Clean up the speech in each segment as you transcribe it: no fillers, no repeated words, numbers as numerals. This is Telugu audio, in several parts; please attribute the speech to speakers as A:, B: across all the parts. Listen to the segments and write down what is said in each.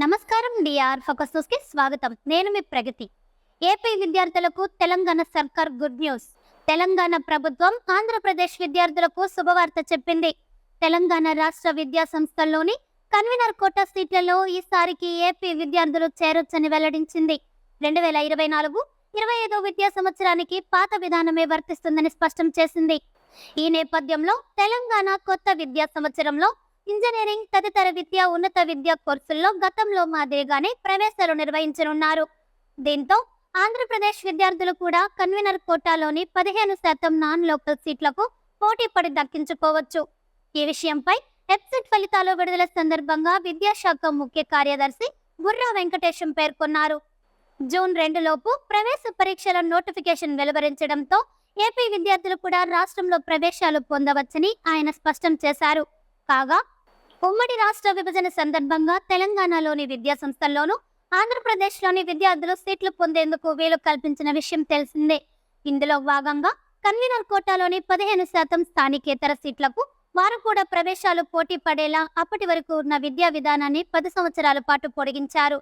A: నమస్కారం డిఆర్ ఫోకస్ న్యూస్ కి స్వాగతం. నేను మీ ప్రగతి. ఏపీ విద్యార్థులకు తెలంగాణ సర్కార్ గుడ్ న్యూస్. తెలంగాణ ప్రభుత్వం ఆంధ్రప్రదేశ్ విద్యార్థులకు శుభవార్త చెప్పింది. తెలంగాణ రాష్ట్ర విద్యా సంస్థల్లోని కన్వీనర్ కోటా సీట్లలో ఈసారికి ఏపీ విద్యార్థులు చేరొచ్చని వెల్లడించింది. 2024-25 విద్యా సంవత్సరానికి పాత విధానమే వర్తిస్తుందని స్పష్టం చేసింది. ఈ నేపథ్యంలో తెలంగాణ కొత్త విద్యా సంవత్సరంలో ఇంజనీరింగ్ తదితర ఉన్నత విద్యా కోర్సుల్లో గతంలో మాదిరిగానే ప్రవేశాలు నిర్వహించనున్నారు. దీంతో ఆంధ్రప్రదేశ్ విద్యార్థులు కూడా కన్వీనర్ కోటాలోని 15% నాన్ లోకల్ సీట్లకు పోటీ పడి దక్కించుకోవచ్చు. ఈ విషయంపై ఎగ్జిట్ ఫలితాలు విడుదల సందర్భంగా విద్యాశాఖ ముఖ్య కార్యదర్శి బుర్రా వెంకటేశం పేర్కొన్నారు. జూన్ 2 లోపు ప్రవేశ పరీక్షల నోటిఫికేషన్ వెలువరించడంతో ఏపీ విద్యార్థులు కూడా రాష్ట్రంలో ప్రవేశాలు పొందవచ్చని ఆయన స్పష్టం చేశారు. కాగా ఉమ్మడి రాష్ట్ర విభజన సందర్భంగా తెలంగాణలోని విద్యా సంస్థల్లోనూ ఆంధ్రప్రదేశ్లోని విద్యార్థులు సీట్లు పొందేందుకు వీలు కల్పించిన విషయం తెలిసిందే. ఇందులో భాగంగా కన్వీనర్ కోటాలోని 15% స్థానికేతర సీట్లకు వారు కూడా ప్రవేశాలు పోటీ పడేలా అప్పటి వరకు ఉన్న విద్యా విధానాన్ని 10 సంవత్సరాల పాటు పొడిగించారు.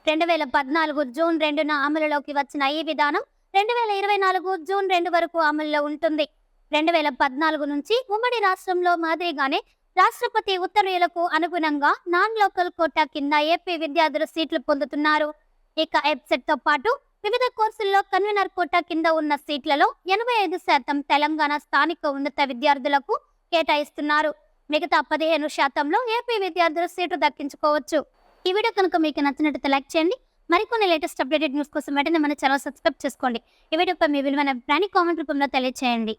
A: 2014 జూన్ 2న అమలులోకి వచ్చిన ఈ విధానం 2024 జూన్ 2 వరకు అమలులో ఉంటుంది. 2014 నుంచి ఉమ్మడి రాష్ట్రంలో మాదిరిగానే రాష్ట్రపతి ఉత్తర్వులకు అనుగుణంగా నాన్ లోకల్ కోటా కింద ఏపీ విద్యార్థులు సీట్లు పొందుతున్నారు. ఇక ఎబ్సెట్ తో పాటు వివిధ కోర్సుల్లో కన్వీనర్ కోటా కింద ఉన్న సీట్లలో 85% తెలంగాణ స్థానిక ఉన్నత విద్యార్థులకు కేటాయిస్తున్నారు. మిగతా 15%లో ఏపీ విద్యార్థులు సీటు దక్కించుకోవచ్చు. ఈ వీడియో కనుక మీకు నచ్చినట్లయితే లైక్ చేయండి. మరికొన్ని లేటెస్ట్ అప్డేటెడ్ న్యూస్ కోసం వెంటనే మన ఛానల్ సబ్స్క్రైబ్ చేసుకోండి. ఈ వీడియోపై మీ విలువైన అభిప్రాయాన్ని కామెంట్ రూపంలో తెలియజేయండి.